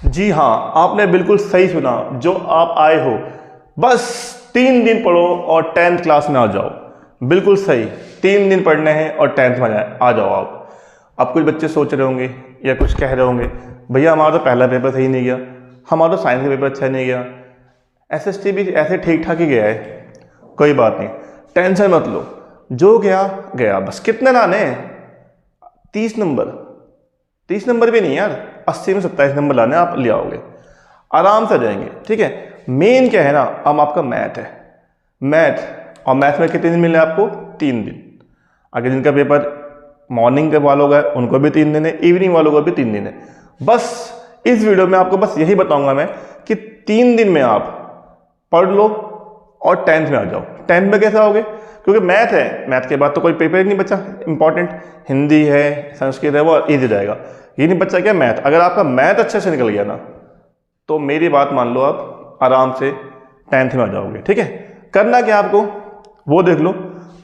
जी हाँ, आपने बिल्कुल सही सुना। जो आप आए हो बस 3 दिन पढ़ो और 10th क्लास में आ जाओ। बिल्कुल सही, 3 दिन पढ़ने हैं और 10th में आ जाओ आप। अब कुछ बच्चे सोच रहे होंगे या कुछ कह रहे होंगे, भैया हमारा तो पहला पेपर सही नहीं गया, हमारा तो साइंस का पेपर अच्छा नहीं गया, SST भी ऐसे ठीक ठाक ही गया है। कोई बात नहीं, टेंशन मत लो, जो गया गया। बस कितने लाने हैं? 30 नंबर। 30 नंबर भी नहीं यार, 80 में 27 नंबर लाने, आप ले आओगे, आराम से जाएंगे। ठीक है, मेन क्या है ना, अब आपका मैथ है। मैथ, और मैथ में कितने दिन मिले आपको? 3 दिन। अगर जिनका पेपर मॉर्निंग के वालों का है उनको भी 3 दिन है, इवनिंग वालों को भी 3 दिन है। बस इस वीडियो में आपको बस यही बताऊंगा मैं कि 3 दिन में आप पढ़ लो और 10th में आ जाओ। 10th में कैसे आओगे? क्योंकि मैथ है, मैथ के बाद तो कोई पेपर ही नहीं बचा इंपॉर्टेंट। हिंदी है, संस्कृत है, वो ईजी जाएगा। ये नहीं बचा क्या? मैथ। अगर आपका मैथ अच्छे से निकल गया ना, तो मेरी बात मान लो, आप आराम से 10th में आ जाओगे। ठीक है, करना क्या आपको वो देख लो,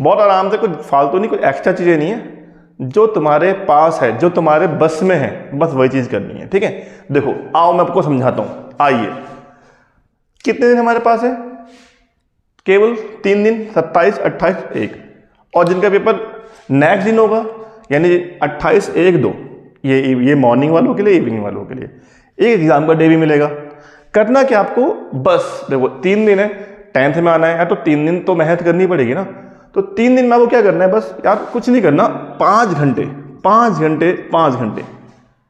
बहुत आराम से, कुछ फालतू नहीं, कुछ एक्स्ट्रा चीज़ें नहीं है। जो तुम्हारे पास है, जो तुम्हारे बस में है, बस वही चीज़ करनी है। ठीक है, देखो आओ मैं आपको समझाता हूँ। आइए, कितने दिन हमारे पास है? केवल 3 दिन, 27, 28, 1। और जिनका पेपर नेक्स्ट दिन होगा, यानी 28, 1, 2, ये मॉर्निंग वालों के लिए, इवनिंग वालों के लिए एक एग्जाम का डे भी मिलेगा। करना क्या आपको? बस देखो 3 दिन है, 10th में आना है तो 3 दिन तो मेहनत करनी पड़ेगी ना। तो 3 दिन में आपको क्या करना है? बस यार कुछ नहीं करना, 5 घंटे 5 घंटे 5 घंटे,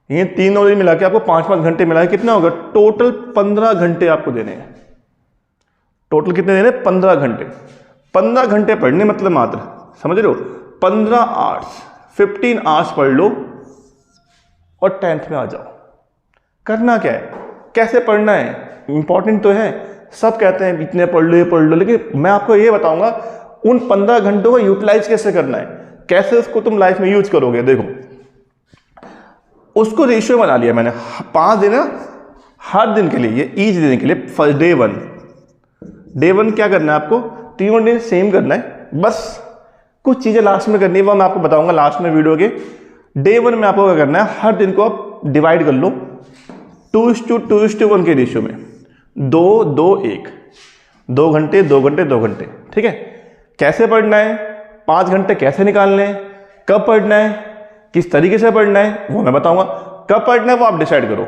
ये 3 और दिन मिला के आपको 5-5 घंटे मिला है। कितना होगा? टोटल 15 घंटे आपको देने हैं। टोटल कितने देने? 15 घंटे। 15 घंटे पढ़ने मतलब मात्र, समझ रहे हो, 15 आवर्स, 15 आवर्स पढ़ लो और 10th में आ जाओ। करना क्या है, कैसे पढ़ना है, इंपॉर्टेंट तो है। सब कहते हैं इतने पढ़ लो, ये पढ़ लो, लेकिन मैं आपको ये बताऊंगा उन 15 घंटों को यूटिलाइज कैसे करना है, कैसे उसको तुम लाइफ में यूज करोगे। देखो, उसको रेशियो बना लिया मैंने। 5 दिन है हर दिन के लिए, ये ईच देने के लिए। फर्स्ट डे वन क्या करना है आपको? 3 दिन सेम करना है, बस कुछ चीज़ें लास्ट में करनी है, वो मैं आपको बताऊंगा लास्ट में वीडियो के। डे 1 में आपको क्या करना है? हर दिन को आप डिवाइड कर लो 2:1 के रेशियो में, 2-2-1, 2 घंटे 2 घंटे 2 घंटे। ठीक है, कैसे पढ़ना है, 5 घंटे कैसे निकालने हैं, कब पढ़ना है, किस तरीके से पढ़ना है, वो मैं बताऊंगा। कब पढ़ना है वो आप डिसाइड करो।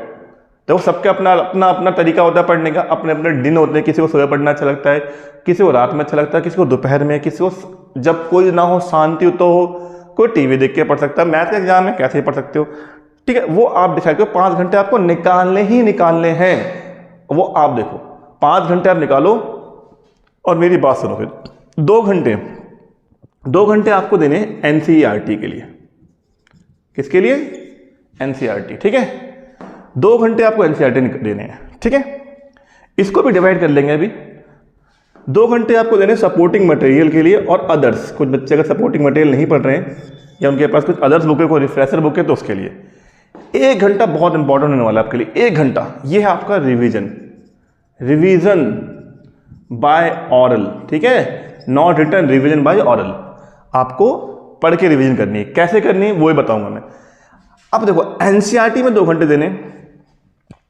देखो, सबके अपना अपना अपना तरीका होता है पढ़ने का, अपने अपने दिन होते हैं। किसी को सुबह पढ़ना अच्छा लगता है, किसी को रात में अच्छा लगता है, किसी को दोपहर में, किसी को जब कोई ना हो, शांति तो हो, कोई टीवी देख के पढ़ सकता है। मैथ का एग्जाम है, कैसे पढ़ सकते हो। ठीक है, वो आप डिसाइड करो। 5 घंटे आपको निकालने ही निकालने हैं, वो आप देखो। 5 घंटे आप निकालो और मेरी बात सुनो फिर। 2 घंटे आपको देने NCERT के लिए। किसके लिए? NCERT। ठीक है, 2 घंटे आपको NCERT देने हैं। ठीक है, इसको भी डिवाइड कर लेंगे अभी। 2 घंटे आपको देने सपोर्टिंग मटेरियल के लिए और अदर्स। कुछ बच्चे अगर सपोर्टिंग मटेरियल नहीं पढ़ रहे हैं या उनके पास कुछ अदर्स बुक है, कोई रिफ्रेशर बुक है, तो उसके लिए 1 घंटा बहुत इंपॉर्टेंट होने वाला है आपके लिए। 1 घंटा ये है आपका रिवीजन बाय ऑरल। ठीक है, not written, revision by oral. आपको पढ़ के रिवीजन करनी है। कैसे करनी है वो ही बताऊंगा मैं। अब देखो, NCERT में 2 घंटे देने,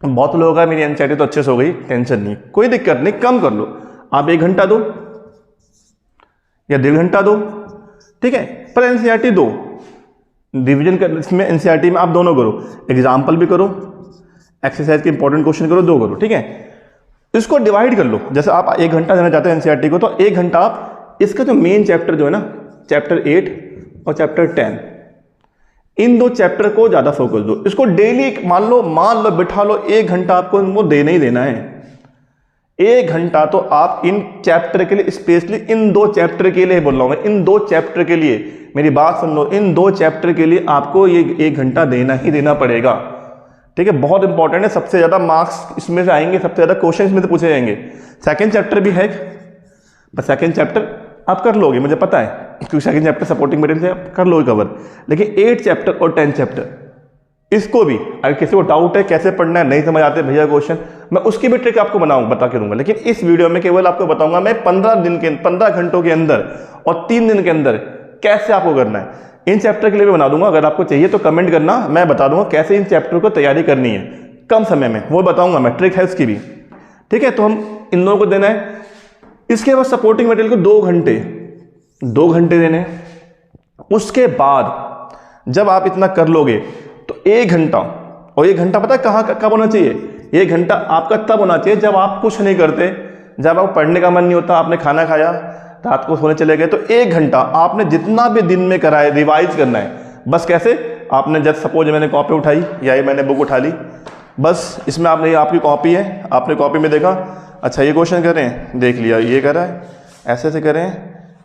बहुत लोगों का मेरी NCERT तो अच्छे से हो गई, टेंशन नहीं, कोई दिक्कत नहीं, कम कर लो आप। 1 घंटा दो या 1.5 घंटा दो। ठीक है, पर NCERT दो, रिवीजन कर, इसमें NCERT में आप दोनों करो, एग्जाम्पल भी करो, एक्सरसाइज के इंपॉर्टेंट क्वेश्चन करो, 2 करो। ठीक है, इसको डिवाइड कर लो। जैसे आप 1 घंटा देना चाहते हैं NCERT को, तो 1 घंटा आप इसका जो मेन चैप्टर जो है ना, चैप्टर 8 और चैप्टर 10, इन 2 चैप्टर को ज्यादा फोकस दो। इसको डेली मान लो बिठा लो, 1 घंटा आपको वो देना ही देना है। 1 घंटा तो आप इन चैप्टर के लिए, स्पेशली इन 2 चैप्टर के लिए बोल रहा हूं मैं, इन 2 चैप्टर के लिए मेरी बात सुन लो, इन 2 चैप्टर के लिए आपको ये 1 घंटा देना ही देना पड़ेगा। ठीक है, बहुत इंपॉर्टेंट है, सबसे ज्यादा मार्क्स इसमें से आएंगे, सबसे ज्यादा क्वेश्चन इसमें से पूछे जाएंगे। सेकंड चैप्टर भी है, पर सेकंड चैप्टर आप कर लोगे, मुझे पता है, क्योंकि सेकंड चैप्टर सपोर्टिंग मटेरियल से आप कर लोगे कवर। लेकिन 8 चैप्टर और 10 चैप्टर, इसको भी अगर किसी को डाउट है कैसे पढ़ना है, नहीं समझ आते भैया क्वेश्चन, मैं उसकी भी ट्रिक आपको बता के दूंगा। लेकिन इस वीडियो में केवल आपको बताऊंगा मैं 15 घंटों के अंदर और 3 दिन के अंदर कैसे आपको करना है। इन चैप्टर के लिए भी बना दूंगा, अगर आपको चाहिए तो कमेंट करना, मैं बता दूंगा कैसे इन चैप्टर को तैयारी करनी है। कम समय में, वो बताऊंगा मैं, ट्रिक है उसकी भी। ठीक है, तो हम इन दोनों को देना है। इसके बाद सपोर्टिंग मटेरियल को 2 घंटे देने हैं। उसके बाद जब आप इतना कर लोगे तो 1 घंटा, और 1 घंटा पता है कहाँ कब होना चाहिए? 1 घंटा आपका तब होना चाहिए जब आप कुछ नहीं करते, जब आपको पढ़ने का मन नहीं होता, आपने खाना खाया, रात को सोने चले गए, तो 1 घंटा आपने जितना भी दिन में करा है रिवाइज करना है। बस कैसे? आपने जब सपोज मैंने कॉपी उठाई या ये मैंने बुक उठा ली, बस इसमें आपने, ये आपकी कॉपी है, आपने कॉपी में देखा, अच्छा ये क्वेश्चन करें, देख लिया, ये करा है, ऐसे से करें,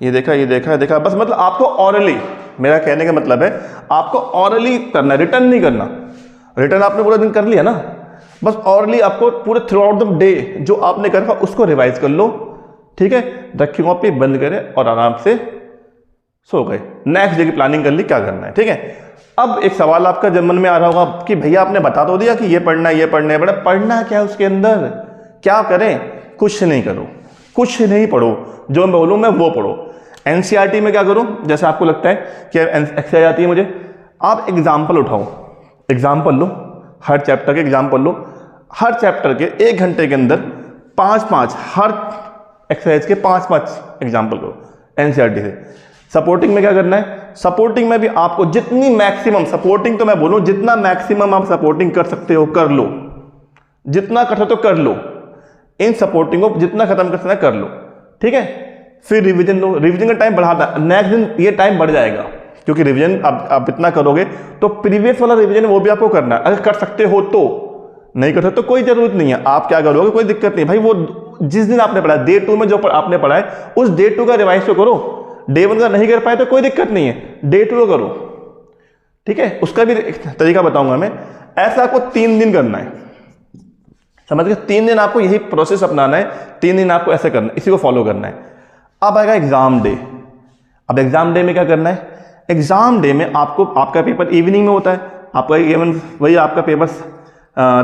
ये देखा, बस मतलब आपको ऑरली, मेरा कहने का मतलब है आपको ऑरली करना है, रिटर्न नहीं करना। रिटर्न आपने पूरा दिन कर लिया ना, बस ऑरली आपको पूरे थ्रू आउट द डे जो आपने करा उसको रिवाइज कर लो। ठीक है, रखी कॉपी, बंद करें और आराम से सो गए। नेक्स्ट डे की प्लानिंग कर ली क्या करना है। ठीक है, अब एक सवाल आपका जब मन में आ रहा होगा कि भैया आपने बता तो दिया कि ये पढ़ना है, ये पढ़ना है, बड़ा पढ़ना क्या है उसके अंदर, क्या करें? कुछ नहीं करो, कुछ नहीं पढ़ो, जो मैं बोलूँ मैं वो पढ़ो। एनसीईआरटी में क्या करूँ? जैसे आपको लगता है कि एक्सरसाइज आती है मुझे, आप एग्जाम्पल उठाओ, एग्जाम्पल लो, हर चैप्टर के एग्जाम्पल लो, हर चैप्टर के 1 घंटे के अंदर 5-5, हर एक्सरसाइज के 5-5 एग्जाम्पल करो एनसीईआरटी से। सपोर्टिंग में क्या करना है? सपोर्टिंग में भी आपको जितनी मैक्सिमम, सपोर्टिंग तो मैं बोलूँ जितना मैक्सिमम आप सपोर्टिंग कर सकते हो कर लो, जितना कर सकते हो कर लो, इन सपोर्टिंग को जितना खत्म कर सकते हैं कर लो। ठीक है, फिर रिवीजन लो, रिवीजन का टाइम बढ़ाता, नेक्स्ट दिन ये टाइम बढ़ जाएगा, क्योंकि रिवीजन आप इतना करोगे तो प्रीवियस वाला रिवीजन वो भी आपको करना है, अगर कर सकते हो तो। नहीं कर सकते तो कोई जरूरत नहीं है, आप क्या करोगे, कोई दिक्कत नहीं भाई, वो जिस दिन आपने पढ़ा, डे 2 में जो आपने पढ़ा है उस डे 2 का रिवाइज तो करो। डे 1 का नहीं कर पाए तो कोई दिक्कत नहीं है, डे 2 करो। ठीक है, उसका भी एक तरीका बताऊंगा मैं। ऐसा आपको 3 दिन करना है, समझ गए? 3 दिन आपको यही प्रोसेस अपनाना है, 3 दिन आपको ऐसे करना है, इसी को फॉलो करना है। अब आएगा एग्जाम डे। अब एग्जाम डे में क्या करना है? एग्जाम डे में आपको, आपका पेपर इवनिंग में होता है, आपका इवन वही आपका पेपर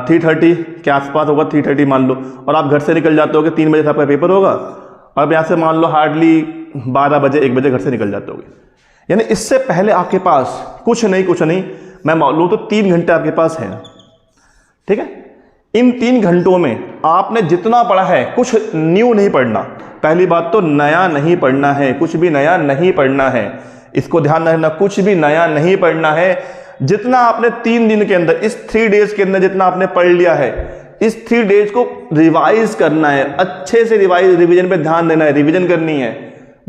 3:30 के आसपास होगा, 3:30 मान लो, और आप घर से निकल जाते हो कि 3 बजे से आपका पेपर होगा, और अब यहाँ से मान लो हार्डली 12 बजे 1 बजे घर से निकल जाते होगे, यानी इससे पहले आपके पास कुछ नहीं, मैं मान लूँ तो 3 घंटे आपके पास है। ठीक है, इन 3 घंटों में आपने जितना पढ़ा है, कुछ न्यू नहीं पढ़ना। पहली बात तो नया नहीं पढ़ना है, कुछ भी नया नहीं पढ़ना है, इसको ध्यान रखना, कुछ भी नया नहीं पढ़ना है। जितना आपने 3 दिन के अंदर, इस 3 डेज के अंदर जितना आपने पढ़ लिया है, इस 3 डेज को रिवाइज करना है, अच्छे से रिवीजन पे ध्यान देना है, रिवीजन करनी है,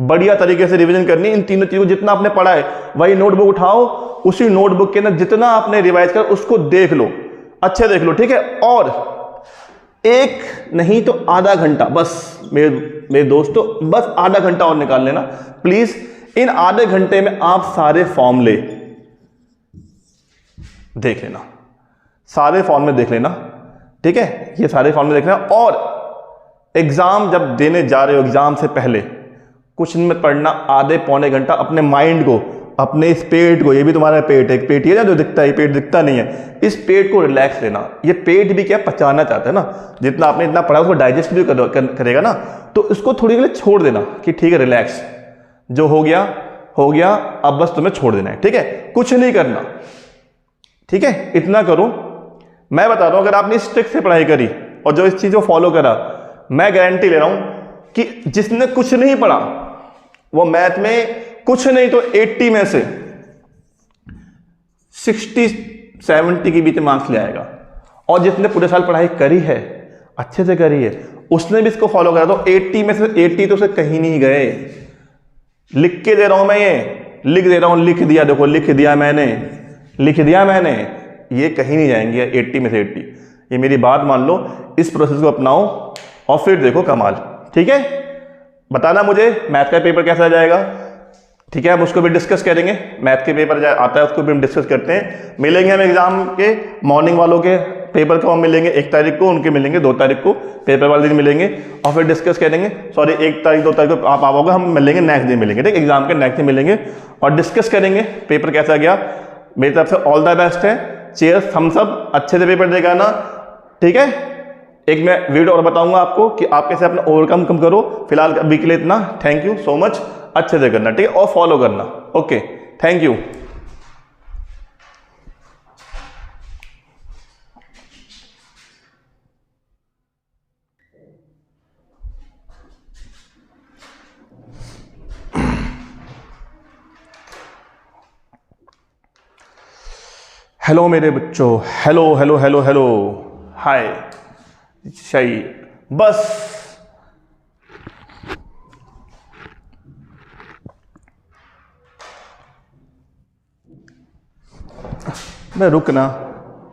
बढ़िया तरीके से रिवीजन करनी है। इन तीनों चीजों जितना आपने पढ़ा है वही नोटबुक उठाओ, उसी नोटबुक के अंदर जितना आपने रिवाइज कर उसको देख लो, अच्छे देख लो। ठीक है, और 1 नहीं तो आधा घंटा, बस मेरे दोस्तों, बस आधा घंटा और निकाल लेना प्लीज। इन आधे घंटे में आप सारे फॉर्मूले देख लेना, सारे फॉर्मूले देख लेना। ठीक है, ये सारे फॉर्मूले देख लेना, और एग्जाम जब देने जा रहे हो, एग्जाम से पहले कुछ नहीं पढ़ना, आधे पौने घंटा अपने माइंड को, अपने इस पेट को, ये भी तुम्हारा पेट है, एक पेट ही है ना जो दिखता है, पेट दिखता नहीं है, इस पेट को रिलैक्स लेना। ये पेट भी क्या पचाना चाहता है ना, जितना आपने इतना पढ़ा उसको डाइजेस्ट भी करेगा ना, तो इसको थोड़ी देर छोड़ देना कि ठीक है रिलैक्स, जो हो गया, अब बस तुम्हें छोड़ देना है। ठीक है, कुछ नहीं करना। ठीक है, इतना करो। मैं बता रहा हूं, अगर आपने इस ट्रिक से पढ़ाई करी और जो इस चीज को फॉलो करा, मैं गारंटी ले रहा हूं कि जिसने कुछ नहीं पढ़ा वो मैथ में कुछ नहीं तो 80 में से 60-70 के बीच मार्क्स ले आएगा। और जिसने पूरे साल पढ़ाई करी है, अच्छे से करी है, उसने भी इसको फॉलो करा तो 80 में से 80 तो से कहीं नहीं गए। लिख के दे रहा हूं मैं, ये लिख दे रहा हूं, लिख दिया, देखो लिख दिया मैंने, ये कहीं नहीं जाएंगे 80 में से 80। ये मेरी बात मान लो, इस प्रोसेस को अपनाओ और फिर देखो कमाल। ठीक है, बताना मुझे मैथ का पेपर कैसा जाएगा। ठीक है, हम उसको भी डिस्कस करेंगे, मैथ के पेपर आता है उसको भी हम डिस्कस करते हैं। मिलेंगे हम एग्जाम के, मॉर्निंग वालों के पेपर को हम मिलेंगे 1 तारीख को, उनके मिलेंगे 2 तारीख को, पेपर वाले दिन मिलेंगे और फिर डिस्कस करेंगे। सॉरी 1 तारीख 2 तारीख को आप आओगे, हम मिलेंगे नेक्स्ट दिन मिलेंगे। ठीक, एग्जाम के नेक्स्ट दिन मिलेंगे और डिस्कस करेंगे पेपर कैसा गया। मेरी तरफ से ऑल द बेस्ट है, चेयर्स, थम्स अप, अच्छे से पेपर देगा ना। ठीक है, एक मैं वीडियो और बताऊंगा आपको कि आप कैसे अपना ओवरकम कम करो। फिलहाल अभी के लिए इतना, थैंक यू सो मच, अच्छे से करना। ठीक है, और फॉलो करना। Okay, thank you. हेलो मेरे बच्चों, हेलो हेलो हेलो हेलो, हाय, सही, बस। मैं रुकना,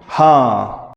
हाँ